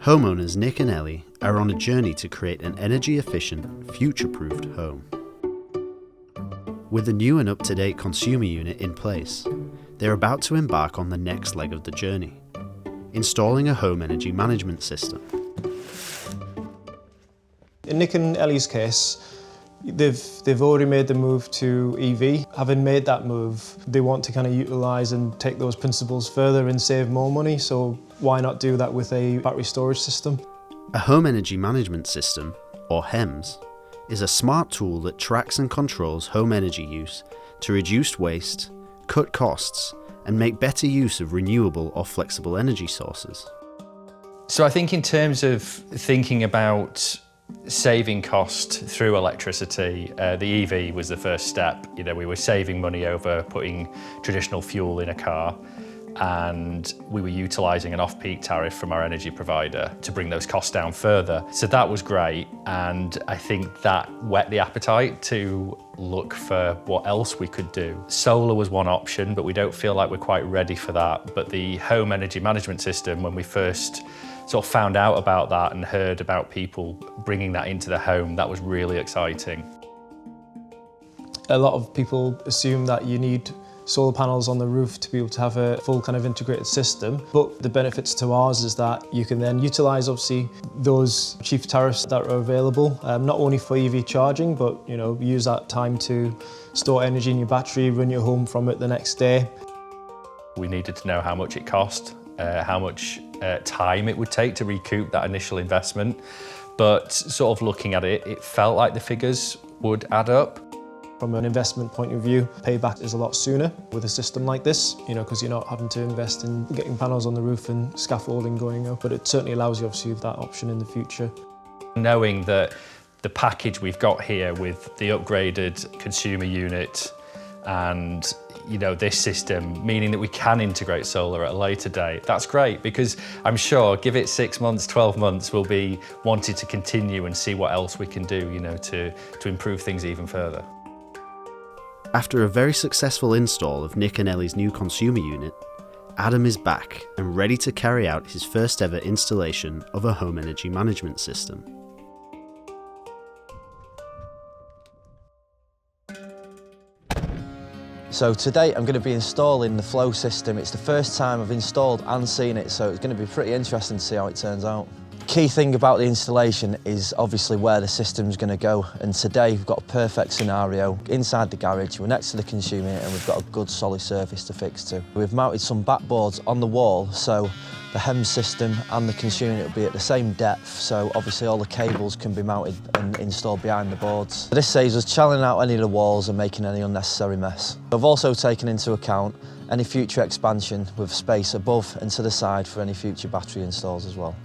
Homeowners Nick and Ellie are on a journey to create an energy-efficient, future-proofed home. With a new and up-to-date consumer unit in place, they're about to embark on the next leg of the journey, installing a home energy management system. In Nick and Ellie's case, they've already made the move to EV. Having made that move, they want to kind of utilise and take those principles further and save more money, so why not do that with a battery storage system? A home energy management system, or HEMS, is a smart tool that tracks and controls home energy use to reduce waste, cut costs, and make better use of renewable or flexible energy sources. So I think in terms of thinking about saving cost through electricity, the EV was the first step. You know, we were saving money over putting traditional fuel in a car, and we were utilising an off-peak tariff from our energy provider to bring those costs down further. So that was great, and I think that whet the appetite to look for what else we could do. Solar was one option, but we don't feel like we're quite ready for that. But the home energy management system, when we first sort of found out about that and heard about people bringing that into the home, that was really exciting. A lot of people assume that you need solar panels on the roof to be able to have a full kind of integrated system, but the benefits to ours is that you can then utilise obviously those cheap tariffs that are available, not only for EV charging, but use that time to store energy in your battery, run your home from it the next day. We needed to know how much it cost, how much time it would take to recoup that initial investment, but sort of looking at it, it felt like the figures would add up. From an investment point of view, payback is a lot sooner with a system like this, because you're not having to invest in getting panels on the roof and scaffolding going up, but it certainly allows you obviously that option in the future. Knowing that the package we've got here with the upgraded consumer unit and this system, meaning that we can integrate solar at a later date, that's great, because I'm sure give it 6 months, 12 months, we'll be wanting to continue and see what else we can do, to improve things even further. After a very successful install of Nick and Ellie's new consumer unit, Adam is back and ready to carry out his first ever installation of a home energy management system. So today I'm going to be installing the flow system. It's the first time I've installed and seen it, so it's going to be pretty interesting to see how it turns out. Key thing about the installation is obviously where the system's going to go, and today we've got a perfect scenario inside the garage. We're next to the consumer unit and we've got a good solid surface to fix to. We've mounted some backboards on the wall, so the HEMS system and the consumer unit will be at the same depth, so obviously all the cables can be mounted and installed behind the boards. This saves us challening out any of the walls and making any unnecessary mess. I've also taken into account any future expansion with space above and to the side for any future battery installs as well.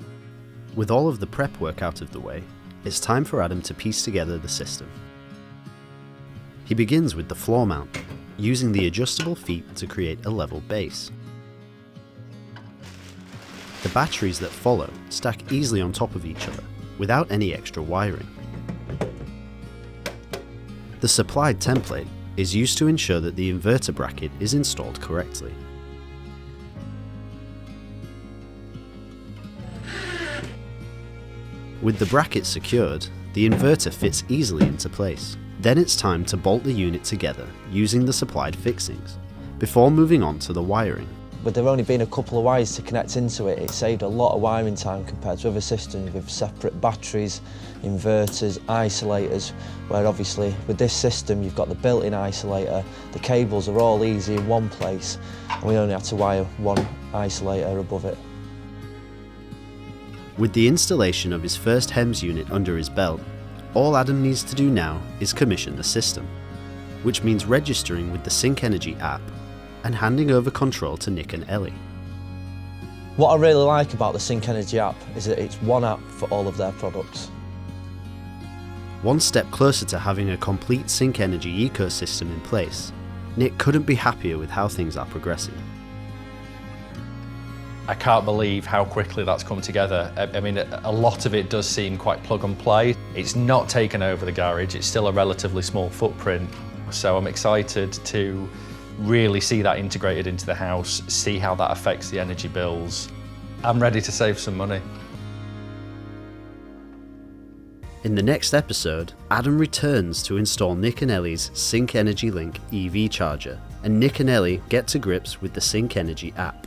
With all of the prep work out of the way, it's time for Adam to piece together the system. He begins with the floor mount, using the adjustable feet to create a level base. The batteries that follow stack easily on top of each other, without any extra wiring. The supplied template is used to ensure that the inverter bracket is installed correctly. With the bracket secured, the inverter fits easily into place. Then it's time to bolt the unit together using the supplied fixings, before moving on to the wiring. With there only being a couple of wires to connect into it, it saved a lot of wiring time compared to other systems with separate batteries, inverters, isolators, where obviously with this system you've got the built-in isolator, the cables are all easy in one place, and we only have to wire one isolator above it. With the installation of his first HEMS unit under his belt, all Adam needs to do now is commission the system, which means registering with the Sync Energy app and handing over control to Nick and Ellie. What I really like about the Sync Energy app is that it's one app for all of their products. One step closer to having a complete Sync Energy ecosystem in place, Nick couldn't be happier with how things are progressing. I can't believe how quickly that's come together. I mean, a lot of it does seem quite plug and play. It's not taken over the garage, it's still a relatively small footprint. So I'm excited to really see that integrated into the house, see how that affects the energy bills. I'm ready to save some money. In the next episode, Adam returns to install Nick and Ellie's Sync Energy Link EV charger, and Nick and Ellie get to grips with the Sync Energy app.